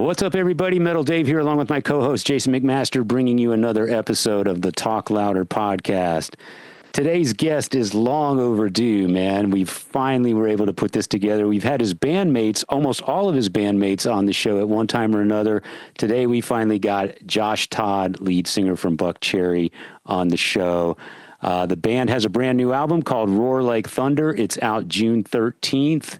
Well, what's up, everybody? Metal Dave here, along with my co-host Jason McMaster, bringing you another episode of the Talk Louder podcast. Today's guest is long overdue, man. We finally were able to put this together. We've had his bandmates, almost all of his bandmates, on the show at one time or another. Today, we finally got Josh Todd, lead singer from Buckcherry, on the show. The band has a brand new album called Roar Like Thunder. It's out June 13th.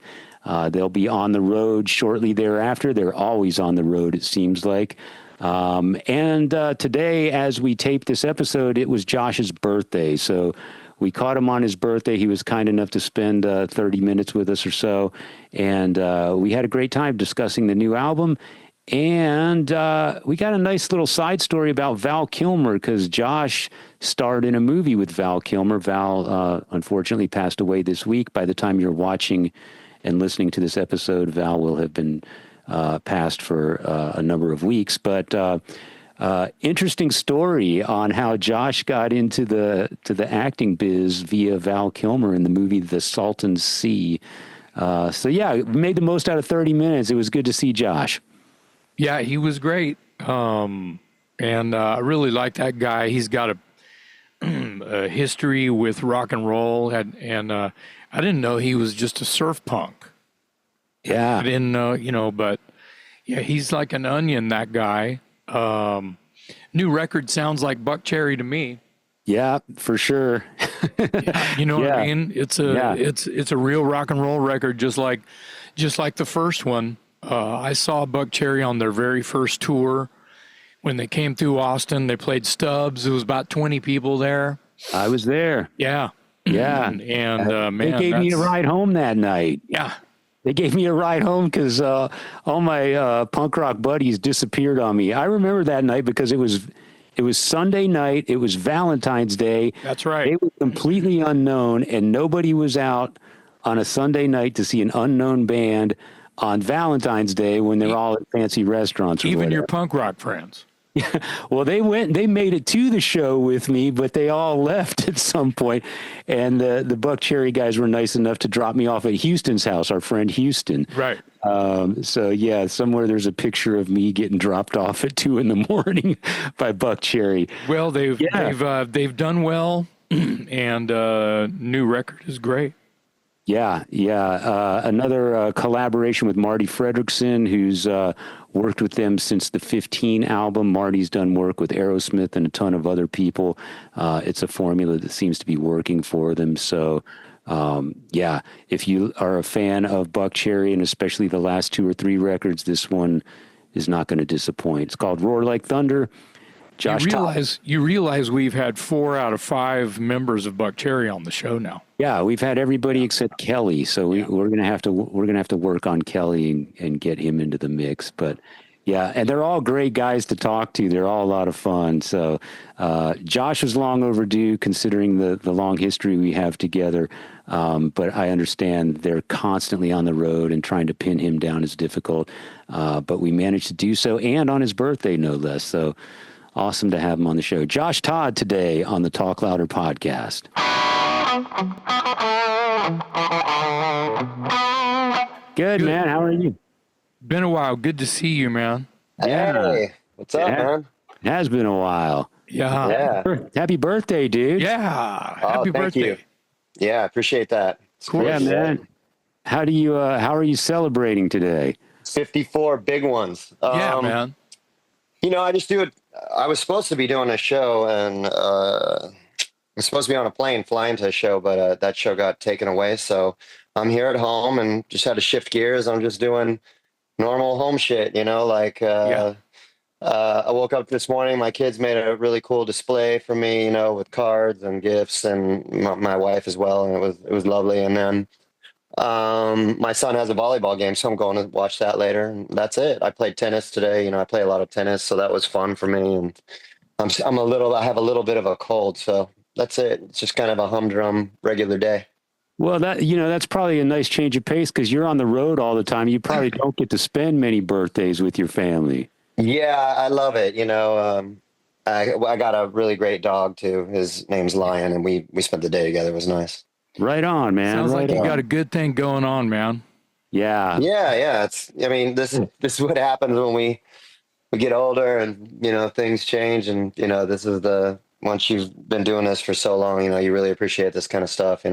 They'll be on the road shortly thereafter. They're always on the road, it seems like. And today, as we tape this episode, it was Josh's birthday. So we caught him on his birthday. He was kind enough to spend 30 minutes with us or so. And we had a great time discussing the new album. And we got a nice little side story about Val Kilmer, because Josh starred in a movie with Val Kilmer. Val, unfortunately, passed away this week. By the time you're watching and listening to this episode, Val will have been passed for a number of weeks. But interesting story on how Josh got into the acting biz via Val Kilmer in the movie The Salton Sea. So yeah, made the most out of 30 minutes. It was good to see Josh. Yeah, he was great. And I really like that guy. He's got a history with rock and roll, and I didn't know he was just a surf punk. Yeah. I didn't know, but yeah, he's like an onion, that guy. New record sounds like Buckcherry to me. Yeah, for sure. Yeah, you know what I mean? It's a real rock and roll record, just like the first one. I saw Buckcherry on their very first tour when they came through Austin. They played Stubbs. It was about 20 people there. I was there. Yeah. Yeah. And man, they gave me a ride home that night. Yeah. They gave me a ride home because all my punk rock buddies disappeared on me. I remember that night because it was Sunday night. It was Valentine's Day. That's right. They were completely unknown, and nobody was out on a Sunday night to see an unknown band on Valentine's Day when they're all at fancy restaurants. Even your punk rock friends. Yeah. Well, they made it to the show with me, but they all left at some point. And the Buckcherry guys were nice enough to drop me off at Houston's house, our friend Houston. Right. So yeah, somewhere there's a picture of me getting dropped off at 2 a.m. by Buckcherry. Well, they've done well, and new record is great. Yeah. Another collaboration with Marty Fredrickson, who's worked with them since the 15 album. Marty's done work with Aerosmith and a ton of other people. It's a formula that seems to be working for them. So, yeah, if you are a fan of Buckcherry, and especially the last 2 or 3 records, this one is not going to disappoint. It's called Roar Like Thunder. Josh You realize we've had 4 out of 5 members of Buckcherry on the show now. Yeah, we've had everybody except Kelly, so we're gonna have to work on Kelly and get him into the mix. But yeah, and they're all great guys to talk to. They're all a lot of fun. So Josh was long overdue, considering the long history we have together. But I understand they're constantly on the road, and trying to pin him down is difficult. But we managed to do so, and on his birthday, no less. So awesome to have him on the show. Josh Todd today on the Talk Louder podcast. Good, man. How are you? Been a while. Good to see you, man. Hey, what's up, man? It has been a while. Yeah. Happy birthday, dude. Yeah. Oh, Happy thank birthday. you. Yeah, I appreciate that. Cool. Yeah, man. How are you celebrating today? 54 big ones. Yeah, man. I just do it. I was supposed to be doing a show, and I was supposed to be on a plane flying to a show, but that show got taken away. So I'm here at home and just had to shift gears. I'm just doing normal home shit, I woke up this morning. My kids made a really cool display for me, with cards and gifts, and my wife as well. And it was lovely. And then my son has a volleyball game, so I'm going to watch that later. And that's it. I played tennis today. I play a lot of tennis, so that was fun for me. And I have a little bit of a cold, so that's it. It's just kind of a humdrum regular day. Well, that's probably a nice change of pace, because you're on the road all the time. You probably don't get to spend many birthdays with your family. Yeah, I love it. I got a really great dog too. His name's Lion, and we spent the day together. It was nice. Right on, man. Sounds right like on. you got a good thing going on, man. Yeah. Yeah. I mean, this is what happens when we get older and, things change. And, once you've been doing this for so long, you really appreciate this kind of stuff,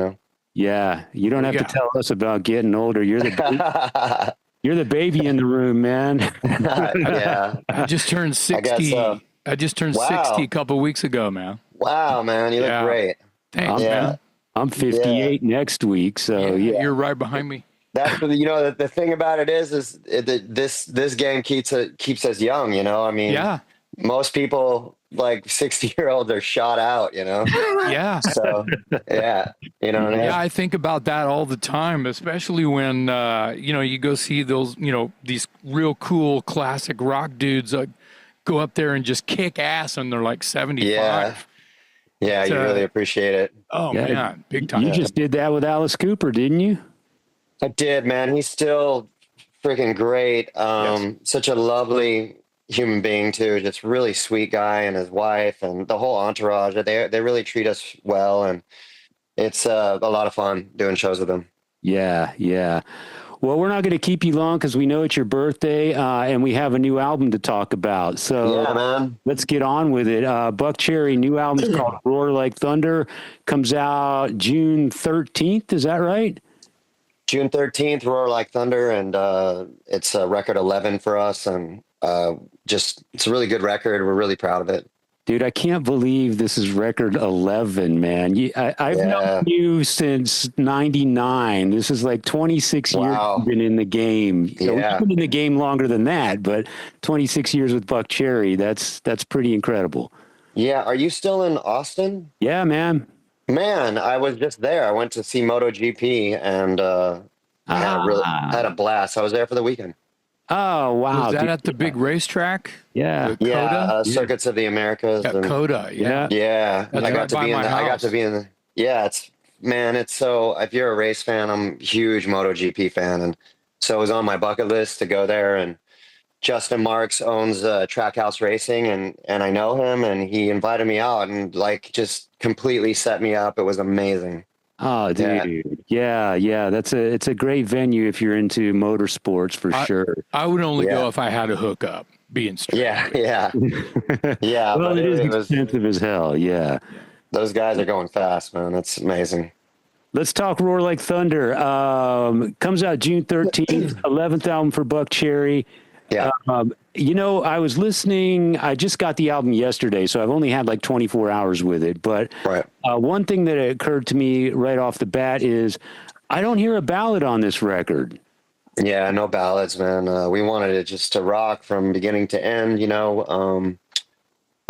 Yeah. You don't Oh, have to yeah. tell us about getting older. You're the baby in the room, man. Yeah, I just turned I guess so. 60. I just turned 60 a Wow. couple of weeks ago, man. Wow, man. You look Yeah. great. Thanks, I'm Yeah. man. I'm Yeah. 58 next week, so Yeah, yeah. you're right behind me. That's the thing about it is this game keeps us young. I mean, Yeah. most people like 60-year-olds are shot out. Yeah. So yeah, you know what I Yeah, mean. I think about that all the time, especially when you go see those, these real cool classic rock dudes go up there and just kick ass and they're like Yeah, 75. yeah, It's you really appreciate it. oh Yeah. man, big You time. Yeah, just did that with Alice Cooper, didn't you? I did, man. He's still freaking great. Yes. Such a lovely human being too. Just really sweet guy, and his wife and the whole entourage. They really treat us well, and it's a lot of fun doing shows with them. Yeah, yeah. Well, we're not going to keep you long because we know it's your birthday, and we have a new album to talk about. So Yeah, man. let's get on with it. Buckcherry new album is called Roar Like Thunder. Comes out June 13th. Is that right? June 13th, Roar Like Thunder, and it's record 11 for us, and it's a really good record. We're really proud of it. Dude, I can't believe this is record 11, man. I've known Yeah. you since 99. This is like 26 years you've Wow. been in the game. You've Yeah. been in the game longer than that, but 26 years with Buckcherry, that's pretty incredible. Yeah. Are you still in Austin? Yeah, man. Man, I was just there. I went to see MotoGP and had a Ah. blast. I was there for the weekend. Oh, Was wow, that dude. at the big racetrack? Yeah. The Yeah, Coda? Circuits of the Americas, Yeah, and Coda. Yeah. yeah, That's I got right to by be in my the. I got to house. be in the. Yeah, it's so. If you're a race fan, I'm a huge MotoGP fan, and so it was on my bucket list to go there. And Justin Marks owns Trackhouse Racing, and I know him, and he invited me out, and like just completely set me up. It was amazing. Oh, Yeah, dude. Yeah, yeah. It's a great venue if you're into motorsports for sure. I would only yeah, go if I had a hookup, being straight. yeah, yeah, yeah. Well, But it is it was. expensive as hell. Yeah. Yeah. Those guys are going fast, man. That's amazing. Let's talk Roar Like Thunder. Comes out June 13th, 11th album for Buckcherry. Yeah, I was listening. I just got the album yesterday, so I've only had like 24 hours with it. But right. one thing that occurred to me right off the bat is I don't hear a ballad on this record. Yeah, no ballads, man. We wanted it just to rock from beginning to end. We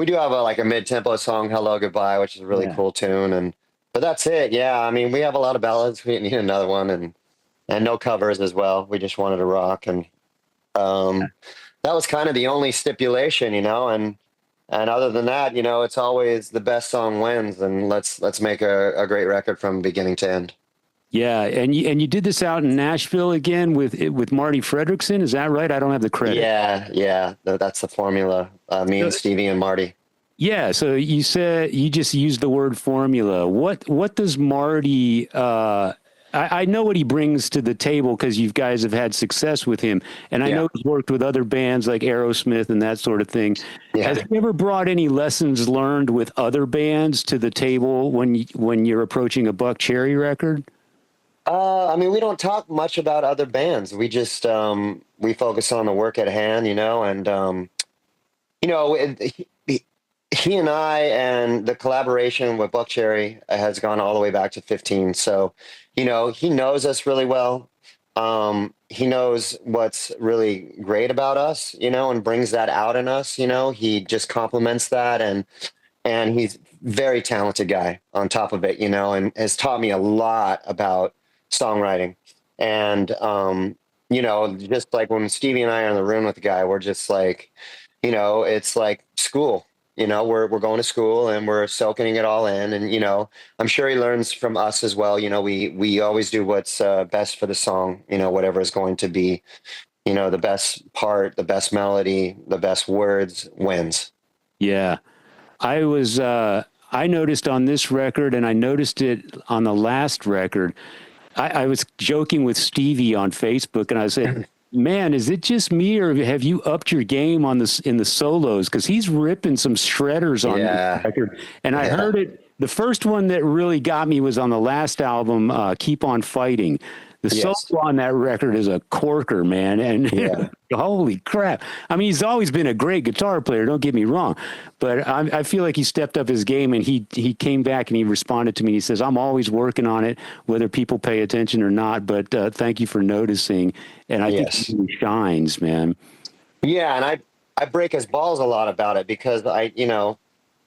do have a mid-tempo song, "Hello Goodbye," which is a really Yeah. cool tune, but that's it. Yeah, I mean, we have a lot of ballads. We need another one, and no covers as well. We just wanted to rock, and that was kind of the only stipulation, and other than that, it's always the best song wins, and let's make a great record from beginning to end. Yeah, and you did this out in Nashville again with Marty Fredrickson. Is that right? I don't have the credit. Yeah, that's the formula. Me and Stevie and Marty. Yeah, so you said you just used the word formula. What does Marty? I know what he brings to the table because you guys have had success with him, and I know he's worked with other bands like Aerosmith and that sort of thing. Yeah. Has he ever brought any lessons learned with other bands to the table when you're approaching a Buckcherry record? I mean, we don't talk much about other bands. We just we focus on the work at hand, and he and I and the collaboration with Buckcherry has gone all the way back to 15. So, he knows us really well. He knows what's really great about us, and brings that out in us. He just complements that, and he's very talented guy on top of it, and has taught me a lot about songwriting. And just like when Stevie and I are in the room with the guy, we're just like, it's like school. We're going to school and we're soaking it all in, and I'm sure he learns from us as well. We always do what's best for the song, whatever is going to be, the best part, the best melody, the best words wins. Yeah, I noticed on this record, and I noticed it on the last record. I was joking with Stevie on Facebook, and I said, "Man, is it just me, or have you upped your game on this in the solos? Because he's ripping some shredders on this record." And I heard it. The first one that really got me was on the last album, "Keep on Fighting." The solo on that record is a corker, man, and holy crap! I mean, he's always been a great guitar player. Don't get me wrong, but I feel like he stepped up his game, and he came back and he responded to me. He says, "I'm always working on it, whether people pay attention or not. But thank you for noticing." And I think he really shines, man. Yeah, and I break his balls a lot about it because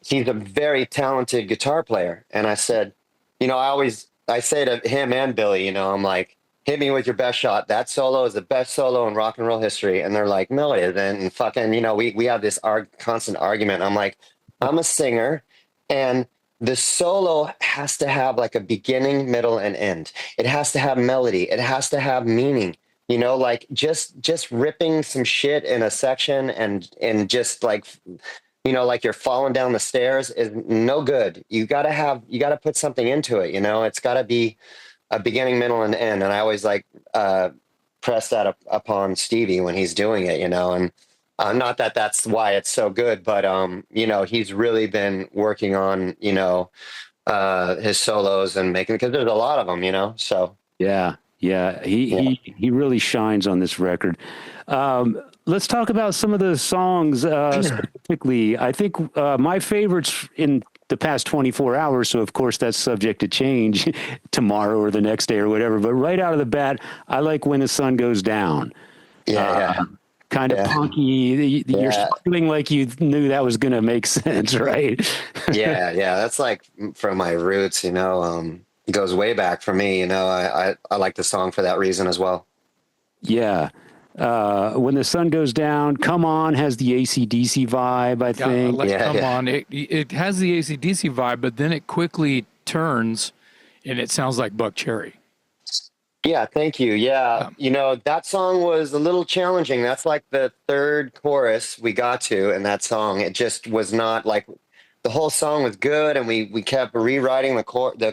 he's a very talented guitar player, and I said, I say to him and Billy, I'm like, hit me with your best shot. That solo is the best solo in rock and roll history. And they're like, no, it isn't. And fucking, we have this constant argument. I'm like, I'm a singer, and the solo has to have like a beginning, middle, and end. It has to have melody. It has to have meaning. Like just ripping some shit in a section and just like, like you're falling down the stairs is no good. You gotta put something into it. It's gotta be a beginning, middle, and end. And I always press that upon Stevie when he's doing it, and not that that's why it's so good, but he's really been working on, his solos and making, because there's a lot of them, so. Yeah. He really shines on this record. Let's talk about some of the songs specifically. I think my favorites in the past 24 hours, so of course that's subject to change tomorrow or the next day or whatever, but right out of the bat, I like When the Sun Goes Down. Kind of punky. You're feeling like you knew that was going to make sense, right? yeah, that's like from my roots, it goes way back for me. I like the song for that reason as well. Yeah. When the Sun Goes Down, Come On has the AC/DC vibe, I think. Come On. It has the AC/DC vibe, but then it quickly turns and it sounds like Buckcherry. Yeah, thank you. Yeah. That song was a little challenging. That's like the third chorus we got to in that song. It just was not like, the whole song was good, and we kept rewriting the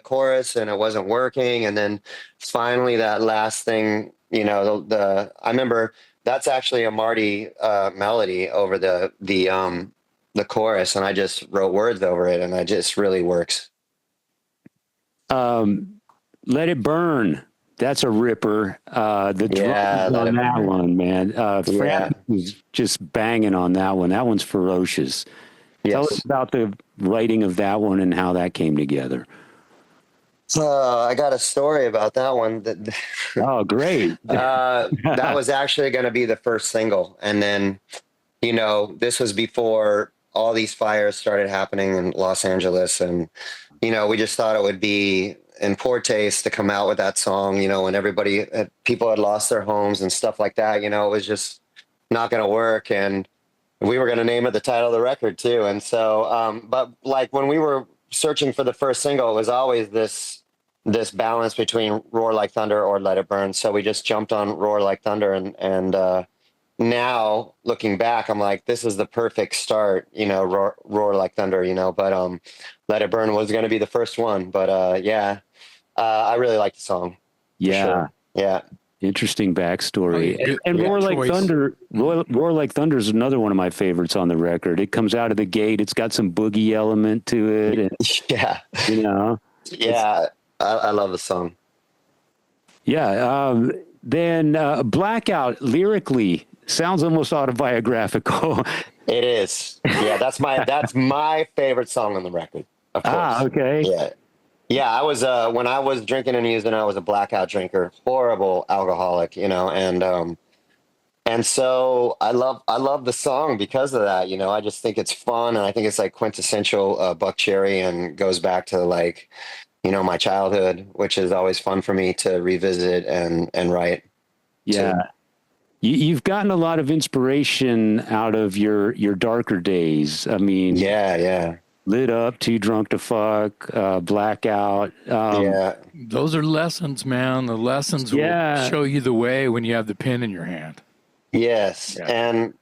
chorus, and it wasn't working. And then finally that last thing, I remember that's actually a Marty melody over the chorus, and I just wrote words over it, and it just really works. Let It Burn. That's a ripper. The drums on that one, man. Frank was just banging on that one. That one's ferocious. Tell us about the writing of that one and how that came together. I got a story about that one. Oh, great. That was actually going to be the first single. And then, this was before all these fires started happening in Los Angeles. And, we just thought it would be in poor taste to come out with that song, when people had lost their homes and stuff like that. It was just not going to work. And we were going to name it the title of the record too. And so, but like when we were searching for the first single, it was always this balance between Roar Like Thunder or Let It Burn. So we just jumped on Roar Like Thunder. And now looking back, I'm like, this is the perfect start, Roar Like Thunder, but Let It Burn was going to be the first one. But I really like the song. Yeah. Sure. Yeah. Interesting backstory. And Roar Like Thunder, Roar Like Thunder is another one of my favorites on the record. It comes out of the gate. It's got some boogie element to it. And, yeah. Yeah. I love the song. Yeah. Then Blackout lyrically sounds almost autobiographical. It is. Yeah. That's my favorite song on the record. Of course. Okay. Yeah. Yeah, I was when I was drinking and using, I was a blackout drinker, horrible alcoholic, and so I love the song because of that. I just think it's fun, and I think it's like quintessential Buckcherry, and goes back to like, my childhood, which is always fun for me to revisit and write. Yeah. Too. You've gotten a lot of inspiration out of your darker days. I mean, yeah. Lit Up, Too Drunk to Fuck, Blackout. Those are lessons, man. The lessons will show you the way when you have the pen in your hand. Yes. Yeah. And,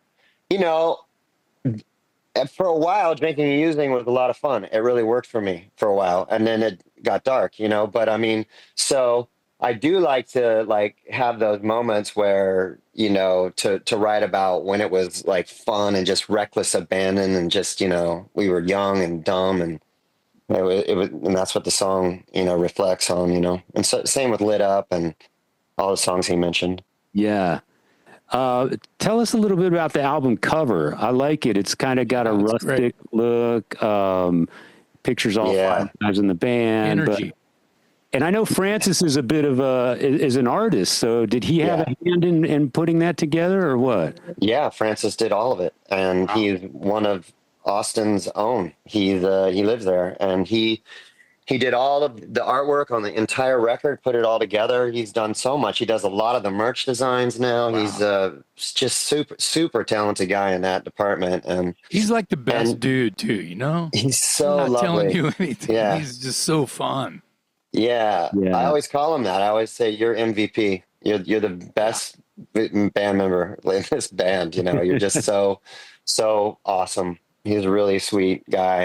for a while, drinking and using was a lot of fun. It really worked for me for a while. And then it got dark, but I mean, so I do like to like have those moments where, you know, to write about when it was like fun and just reckless abandon and just, you know, we were young and dumb and it was, and that's what the song, you know, reflects on, you know. And so same with Lit Up and all the songs he mentioned. Yeah. Tell us a little bit about the album cover. I like it. It's kind of got a rustic look. Pictures all five guys in the band. Energy. And I know Francis is a bit of is an artist. So did he have a hand in putting that together or what? Yeah, Francis did all of it, and he's one of Austin's own. He lives there, and he did all of the artwork on the entire record, put it all together. He's done so much. He does a lot of the merch designs now. Wow. He's just super talented guy in that department, and he's like the best dude too. You know, he's so I'm not lovely. telling you anything. Yeah. He's just so fun. Yeah, I always call him that. I always say you're MVP. You're the best band member in this band. You know, you're just so awesome. He's a really sweet guy,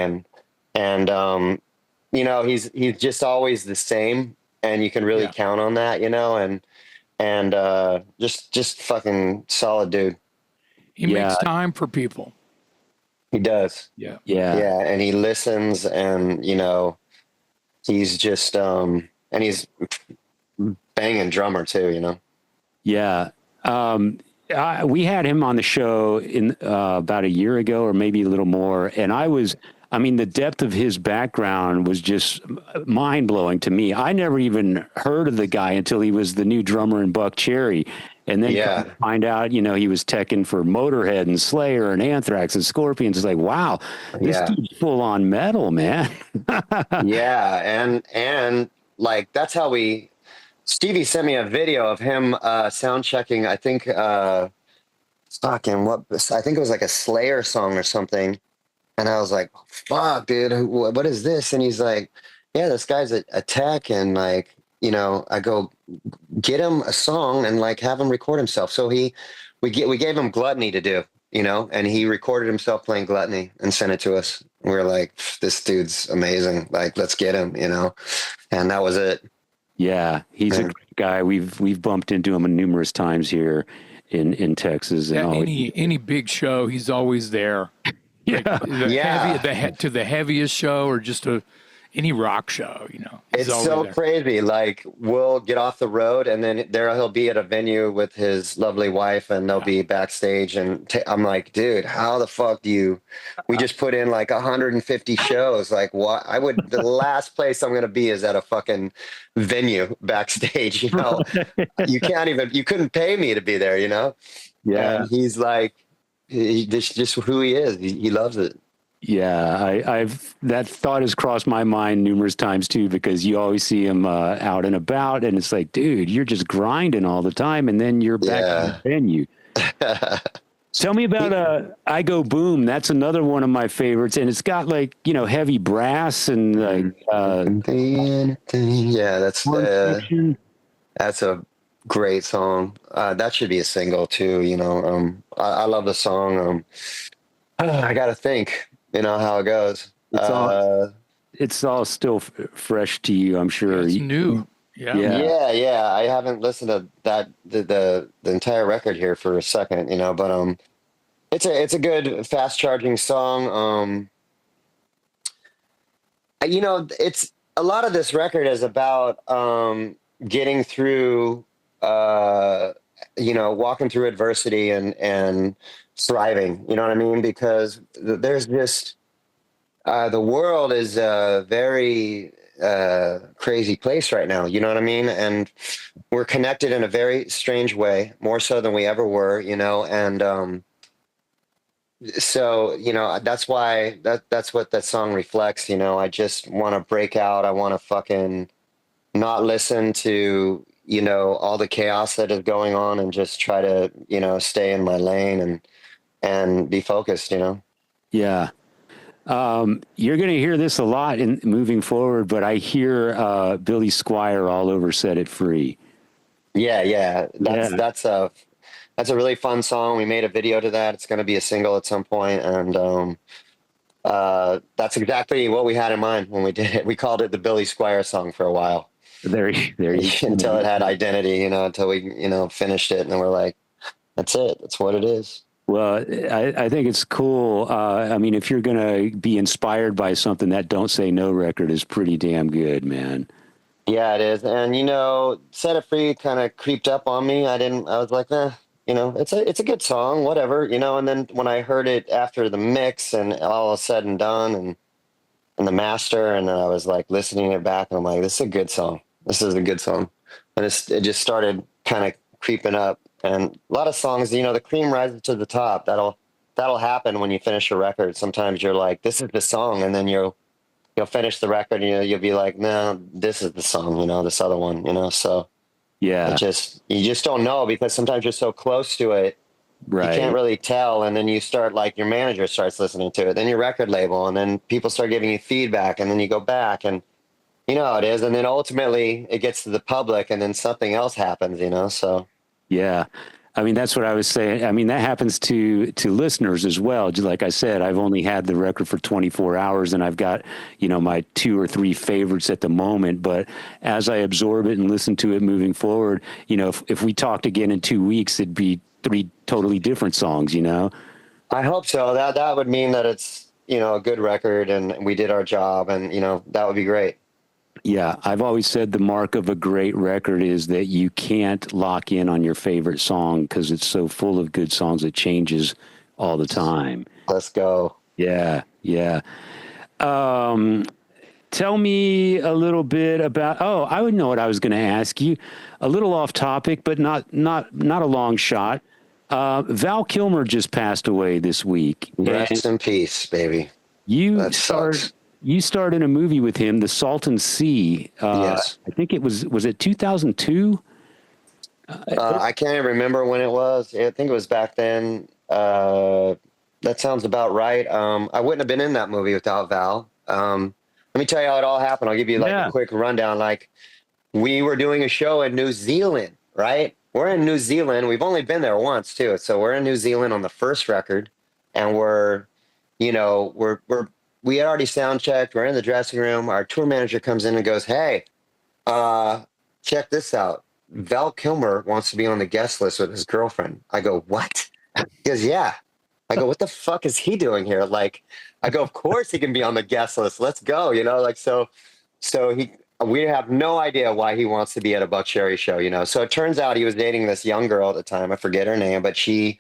and you know, he's just always the same, and you can really count on that. You know, and just fucking solid dude. He makes time for people. He does. Yeah, and he listens, and you know. He's just, and he's banging drummer too, you know? Yeah. We had him on the show in about a year ago or maybe a little more. And I mean, the depth of his background was just mind blowing to me. I never even heard of the guy until he was the new drummer in Buckcherry. And then find out, you know, he was teching for Motorhead and Slayer and Anthrax and Scorpions. It's like, wow, this dude's full on metal, man. And like, that's how Stevie sent me a video of him sound checking, I think, I think it was like a Slayer song or something. And I was like, fuck, dude, what is this? And he's like, yeah, this guy's a tech. And like, you know, I go, get him a song and like have him record himself. So we gave him Gluttony to do, you know, and he recorded himself playing Gluttony and sent it to us. We were like, this dude's amazing. Like, let's get him, you know? And that was it. Yeah. He's a great guy. We've bumped into him numerous times here in Texas. And any big show, he's always there. Like to the heaviest show or just any rock show, you know. It's so crazy. Like, we'll get off the road and then he'll be at a venue with his lovely wife and they'll be backstage. And I'm like, dude, how the fuck we just put in like 150 shows. Like, what? The last place I'm going to be is at a fucking venue backstage, you know. You couldn't pay me to be there, you know. Yeah. And he's like, just who he is. He loves it. Yeah, that thought has crossed my mind numerous times too, because you always see him out and about, and it's like, dude, you're just grinding all the time, and then you're back in the venue. Tell me about I Go Boom. That's another one of my favorites, and it's got like, you know, heavy brass and like that's a great song. That should be a single too. You know, I love the song. I got to think. You know how it goes. It's all still fresh to you, I'm sure. It's new. Yeah. I haven't listened to that the entire record here for a second, you know, but it's a good fast charging song. You know, it's a lot of this record is about getting through, you know, walking through adversity and thriving, you know what I mean? Because there's just the world is a very crazy place right now, you know what I mean? And we're connected in a very strange way, more so than we ever were, you know. And so, you know, that's why that's what that song reflects, you know. I just want to break out. I want to fucking not listen to, you know, all the chaos that is going on and just try to, you know, stay in my lane and be focused, you know? Yeah. You're going to hear this a lot in moving forward, but I hear Billy Squier all over Set It Free. Yeah. That's a really fun song. We made a video to that. It's going to be a single at some point, and that's exactly what we had in mind when we did it. We called it the Billy Squier song for a while. There, you until it go. had identity, you know, until we, you know, finished it, and we're like, that's it. That's what it is. Well, I think it's cool. I mean, if you're going to be inspired by something, that Don't Say No record is pretty damn good, man. Yeah, it is. And, you know, Set It Free kind of creeped up on me. I was like, you know, it's a good song, whatever, you know. And then when I heard it after the mix and all said and done and the master, and then I was like listening it back and I'm like, this is a good song. This is a good song. And it just started kind of creeping up. And a lot of songs, you know, the cream rises to the top. That'll happen when you finish a record. Sometimes you're like, this is the song, and then you'll finish the record and you'll be like, no, this is the song, you know, this other one, you know. So Yeah, you just don't know, because sometimes you're so close to it, you can't right. really tell. And then you start, like, your manager starts listening to it, then your record label, and then people start giving you feedback, and then you go back, and you know how it is. And then ultimately it gets to the public, and then something else happens, you know. So Yeah. I mean, that's what I was saying. I mean, that happens to listeners as well. Just like I said, I've only had the record for 24 hours and I've got, you know, my 2 or 3 favorites at the moment. But as I absorb it and listen to it moving forward, you know, if we talked again in 2 weeks, it'd be 3 totally different songs, you know? I hope so. That would mean that it's, you know, a good record and we did our job, and, you know, that would be great. Yeah, I've always said the mark of a great record is that you can't lock in on your favorite song because it's so full of good songs. It changes all the time. Let's go. Yeah, yeah. Um, Tell me a little bit about. Oh, I would know what I was going to ask you. A little off topic, but not a long shot. Val Kilmer just passed away this week, and Rest in peace, baby. you That starred sucks. you starred in a movie with him, The Salton Sea. Yes. I think it was it 2002? I can't even remember when it was. I think it was back then. That sounds about right. I wouldn't have been in that movie without Val. Let me tell you how it all happened. I'll give you like a Yeah. quick rundown. Like, we were doing a show in New Zealand, right? We're in New Zealand. We've only been there once too. So we're in New Zealand on the first record, and you know, we had already sound checked. We're in the dressing room. Our tour manager comes in and goes, "Hey, uh, check this out. Val Kilmer wants to be on the guest list with his girlfriend." I go, "What?" He goes, "Yeah." I go, "What the fuck is he doing here?" Like, I go, "Of course he can be on the guest list. Let's go." You know, like, we have no idea why he wants to be at a Buckcherry show, you know. So it turns out he was dating this young girl at the time. I forget her name, but she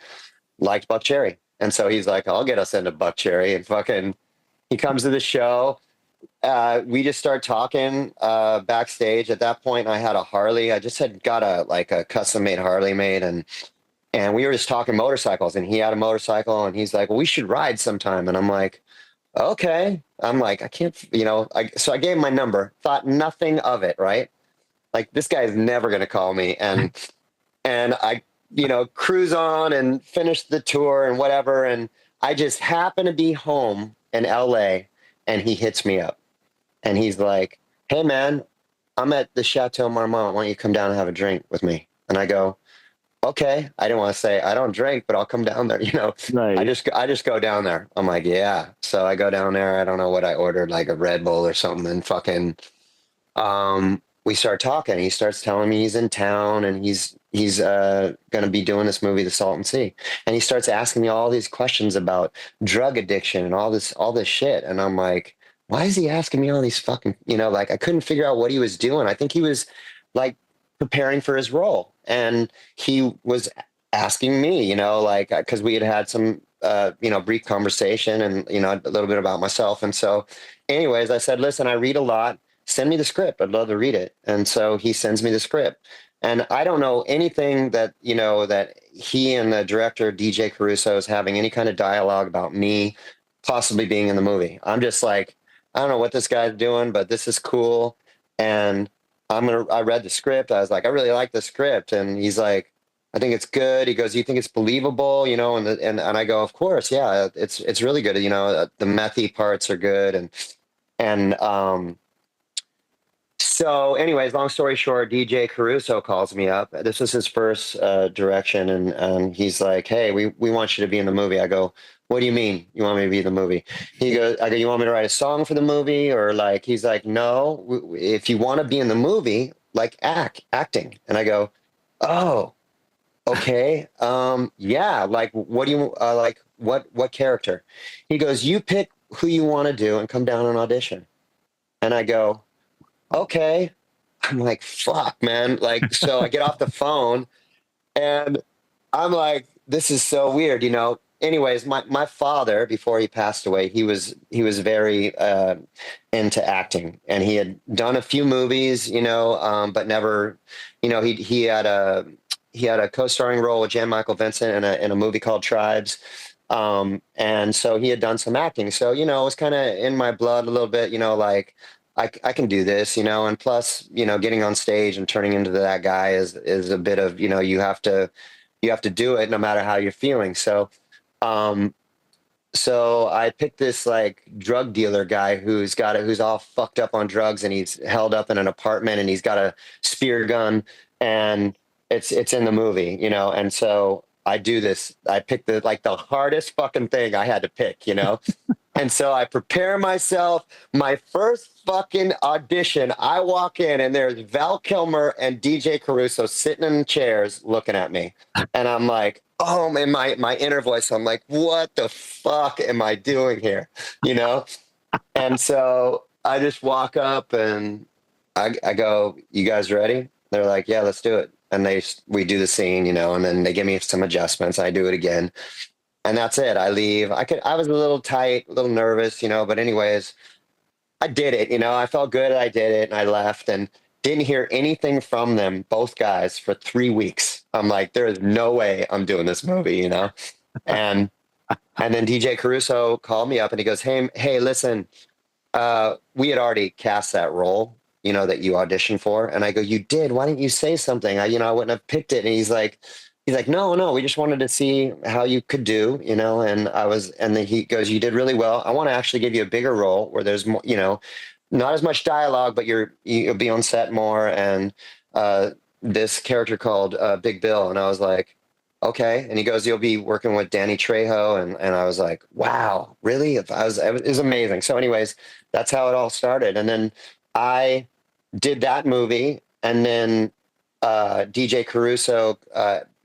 liked Buckcherry. And so he's like, "I'll get us into Buckcherry." And fucking, he comes to the show. We just start talking backstage. At that point, I had a Harley. I just had got a custom made Harley made, and we were just talking motorcycles. And he had a motorcycle, and he's like, "Well, we should ride sometime." And I'm like, "Okay." I'm like, I can't, you know. So I gave him my number. Thought nothing of it. Right? Like, this guy is never going to call me. And I, you know, cruise on and finish the tour and whatever. And I just happen to be home in LA, and he hits me up. And he's like, "Hey, man, I'm at the Chateau Marmont. Why don't you come down and have a drink with me?" And I go, "Okay." I didn't want to say I don't drink, but I'll come down there. You know, Right. I just go down there. I'm like, yeah. So I go down there. I don't know what I ordered, like a Red Bull or something. And fucking, we start talking. He starts telling me he's in town, and he's going to be doing this movie, The Salton Sea. And he starts asking me all these questions about drug addiction and all this shit. And I'm like, why is he asking me all these fucking, you know, like, I couldn't figure out what he was doing. I think he was like preparing for his role, and he was asking me, you know, like, because we had some you know, brief conversation, and, you know, a little bit about myself. And so anyways, I said, "Listen, I read a lot. Send me the script. I'd love to read it." And so he sends me the script. And I don't know anything that, you know, that he and the director, DJ Caruso, is having any kind of dialogue about me possibly being in the movie. I'm just like, I don't know what this guy's doing, but this is cool. And I read the script. I was like, I really like the script. And he's like, "I think it's good." He goes, "You think it's believable?" You know, and I go, "Of course. Yeah, it's really good. You know, the methy parts are good." And So, anyways, long story short, DJ Caruso calls me up. This was his first direction, and he's like, "Hey, we want you to be in the movie." I go, "What do you mean you want me to be in the movie?" He goes, "I go, you want me to write a song for the movie, or like?" He's like, "No, if you want to be in the movie, like acting." And I go, "Oh, okay, yeah. Like, what do you like? What character?" He goes, "You pick who you want to do, and come down and audition." And I go, "Okay." I'm like, fuck, man. Like, so I get off the phone and I'm like, this is so weird, you know. Anyways, my father, before he passed away, he was very into acting, and he had done a few movies, you know, but never, you know, he had a co-starring role with Jan Michael Vincent in a movie called Tribes. And so he had done some acting. So, you know, it was kind of in my blood a little bit, you know, like I can do this, you know, and plus, you know, getting on stage and turning into that guy is a bit of, you know, you have to do it no matter how you're feeling. Um, so I picked this like drug dealer guy who's all fucked up on drugs, and he's held up in an apartment, and he's got a spear gun, and it's in the movie, you know. And so I do this. I picked the hardest fucking thing I had to pick, you know. And so I prepare myself. My first fucking audition, I walk in and there's Val Kilmer and DJ Caruso sitting in chairs looking at me. And I'm like, oh man, my inner voice, I'm like, what the fuck am I doing here? You know? And so I just walk up and I go, you guys ready? They're like, yeah, let's do it. And we do the scene, you know, and then they give me some adjustments. I do it again. And that's it. I leave. I was a little tight, a little nervous, you know, but anyways, I did it, you know, I felt good. I did it and I left and didn't hear anything from them, both guys, for 3 weeks. I'm like, there is no way I'm doing this movie, you know? And, and then DJ Caruso called me up and he goes, hey, listen, we had already cast that role, you know, that you auditioned for. And I go, you did, why didn't you say something? I wouldn't have picked it. And he's like, no, we just wanted to see how you could do, you know. And then he goes, you did really well. I want to actually give you a bigger role where there's more, you know, not as much dialogue, but you'll be on set more. And this character called Big Bill. And I was like, okay. And he goes, you'll be working with Danny Trejo. And I was like, wow, really? It was amazing. So anyways, that's how it all started. And then I did that movie. And then DJ Caruso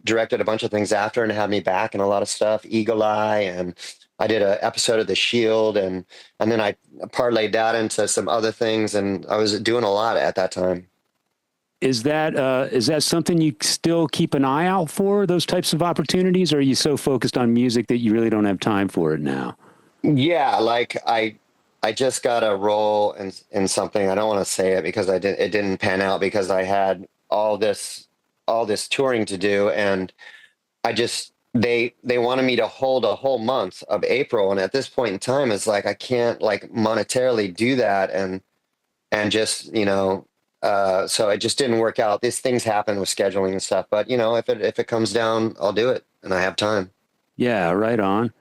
directed a bunch of things after and had me back in a lot of stuff, Eagle Eye, and I did an episode of The Shield, and then I parlayed that into some other things, and I was doing a lot at that time. Is that something you still keep an eye out for, those types of opportunities, or are you so focused on music that you really don't have time for it now? Yeah, like I just got a role in something. I don't want to say it because it didn't pan out because I had all this touring to do, and I just they wanted me to hold a whole month of April, and at this point in time it's like I can't like monetarily do that, and just, you know, so it just didn't work out. These things happen with scheduling and stuff, but you know, if it comes down, I'll do it, and I have time. Yeah, right on.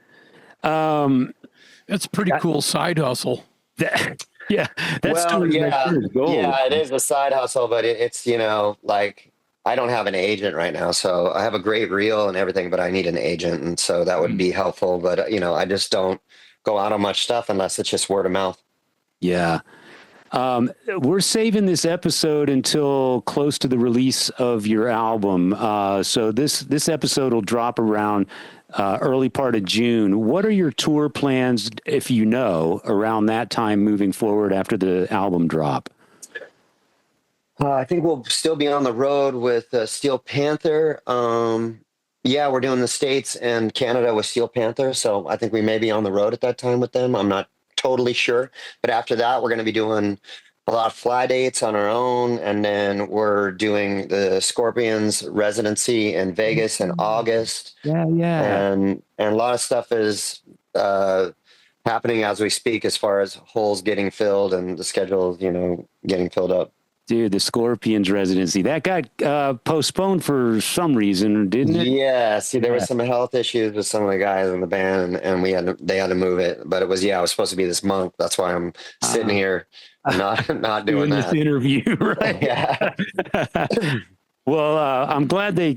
That's a pretty cool side hustle. Yeah, that's Well, yeah, goal. yeah, it is a side hustle, but it's, you know, like I don't have an agent right now, so I have a great reel and everything, but I need an agent, and so that would be helpful. But you know, I just don't go out on much stuff unless it's just word of mouth. Yeah. We're saving this episode until close to the release of your album. So this episode will drop around early part of June. What are your tour plans, if you know, around that time moving forward after the album drop? I think we'll still be on the road with Steel Panther. Yeah, we're doing the States and Canada with Steel Panther, so I think we may be on the road at that time with them. I'm not totally sure, but after that, we're going to be doing a lot of fly dates on our own, and then we're doing the Scorpions residency in Vegas in August. Yeah, yeah. And a lot of stuff is happening as we speak, as far as holes getting filled and the schedule, you know, getting filled up. Dude, the Scorpions residency, that got postponed for some reason, didn't it? Yeah, see, there was some health issues with some of the guys in the band, and they had to move it. But it was it was supposed to be this month. That's why I'm sitting here, not doing this that. interview, right? Yeah. Well, I'm glad they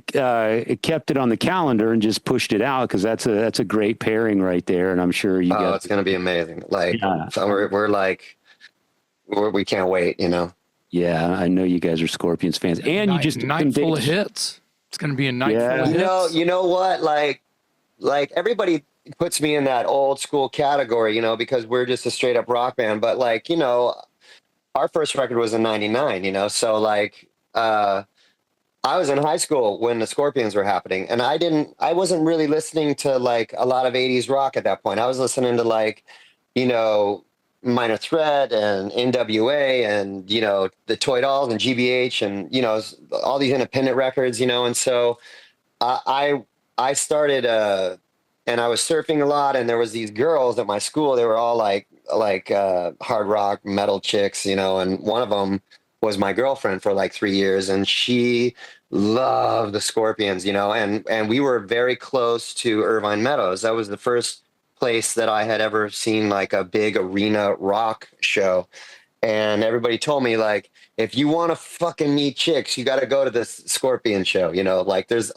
kept it on the calendar and just pushed it out, because that's a great pairing right there, and I'm sure you Oh, it's gonna be amazing. Like we can't wait. Yeah, I know you guys are Scorpions fans, and you just night full of hits. It's going to be a night full of hits. You know what? Like everybody puts me in that old school category, because we're just a straight up rock band. But our first record was in '99, so I was in high school when the Scorpions were happening, and I wasn't really listening to like a lot of '80s rock at that point. I was listening to Minor Threat and NWA and the Toy Dolls and GBH and all these independent records, and so I started and I was surfing a lot, and there was these girls at my school. They were all like hard rock metal chicks, and one of them was my girlfriend for like 3 years, and she loved the Scorpions, and we were very close to Irvine Meadows. That was the first place that I had ever seen like a big arena rock show. And everybody told me, like, if you want to fucking meet chicks, you got to go to this Scorpion show, like there's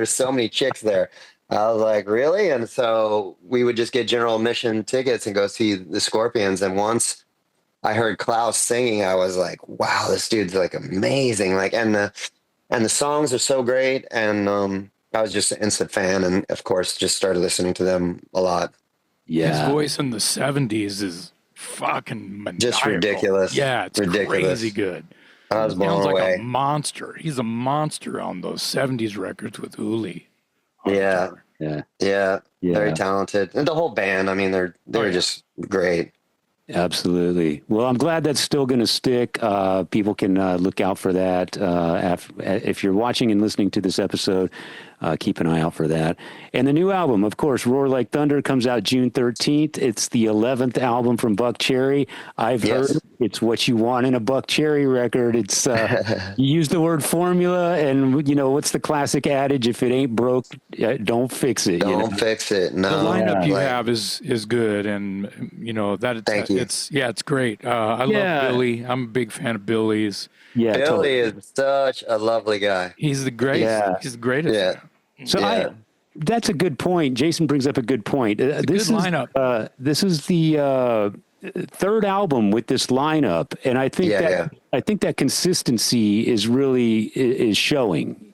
so many chicks there. I was like, really? And so we would just get general admission tickets and go see the Scorpions. And once I heard Klaus singing, I was like, wow, this dude's like amazing. Like, and the songs are so great. And I was just an instant fan. And of course, just started listening to them a lot. Yeah. His voice in the 70s is fucking maniacal. Just ridiculous. Yeah, it's ridiculous. Crazy good. I was blown away. Like a monster. He's a monster on those 70s records with Uli. Yeah. Very talented. And the whole band, I mean, they're just great. Absolutely. Well, I'm glad that's still going to stick. People can look out for that. If you're watching and listening to this episode, keep an eye out for that. And the new album, of course, Roar Like Thunder, comes out June 13th. It's the 11th album from Buckcherry. I've heard it's what you want in a Buckcherry record. It's you use the word formula, and what's the classic adage? If it ain't broke, don't fix it. Don't fix it. No. The lineup you have is good, and Thank you. It's great. I love Billy. I'm a big fan of Billy's. Yeah, Billy is such a lovely guy. He's the greatest. Yeah. He's the greatest. Yeah. So that's a good point. Jason brings up a good point. This good lineup. This is the third album with this lineup, and I think I think that consistency is really showing.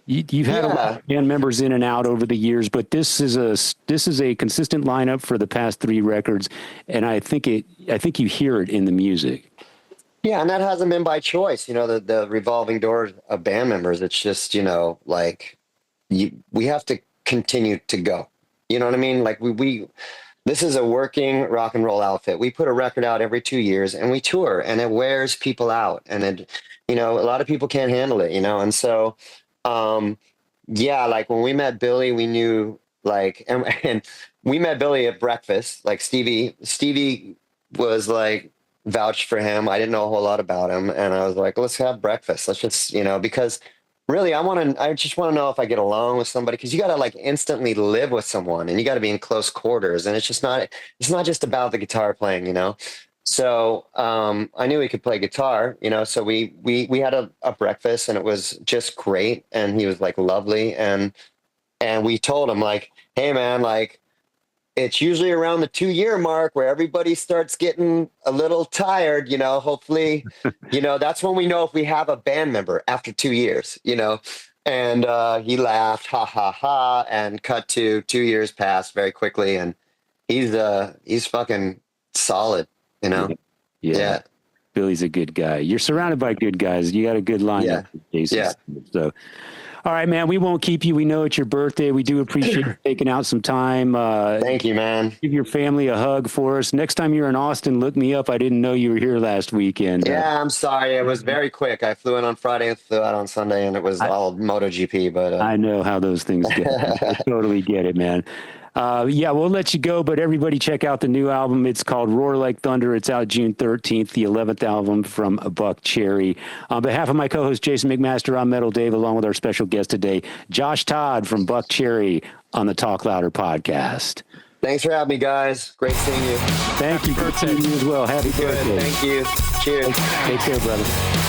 You've had a lot of band members in and out over the years, but this is a consistent lineup for the past 3 records, and I think you hear it in the music. Yeah, and that hasn't been by choice. The revolving door of band members. It's just we have to continue to go. You know what I mean? Like this is a working rock and roll outfit. We put a record out every 2 years, and we tour, and it wears people out, and it, a lot of people can't handle it. And so. Like when we met Billy, we knew and we met Billy at breakfast. Like Stevie was like vouched for him. I didn't know a whole lot about him, and I was like, let's have breakfast. Let's just, because really I just want to know if I get along with somebody, because you got to like instantly live with someone, and you got to be in close quarters, and it's not just about the guitar playing, So I knew he could play guitar, so we had a breakfast, and it was just great. And he was like lovely. And we told him like, hey man, like it's usually around the 2-year mark where everybody starts getting a little tired, hopefully, that's when we know if we have a band member after 2 years, and he laughed, ha ha ha, and cut to 2 years passed very quickly. And he's fucking solid. Yeah. Billy's a good guy. You're surrounded by good guys. You got a good lineup. Yeah. So, all right, man, we won't keep you. We know it's your birthday. We do appreciate you taking out some time. Thank you, man. Give your family a hug for us. Next time you're in Austin, look me up. I didn't know you were here last weekend. Yeah, I'm sorry. It was very quick. I flew in on Friday and flew out on Sunday, and it was all MotoGP. But I know how those things get. I totally get it, man. Yeah, we'll let you go, but everybody check out the new album. It's called Roar Like Thunder. It's out June 13th, the 11th album from Buckcherry. On behalf of my co-host Jason McMaster, I'm Metal Dave, along with our special guest today, Josh Todd from Buckcherry on the Talk Louder podcast. Thanks for having me, guys. Great seeing you. Thank you. Good seeing you as well. Happy birthday. Thank you. Cheers. Take care, brother.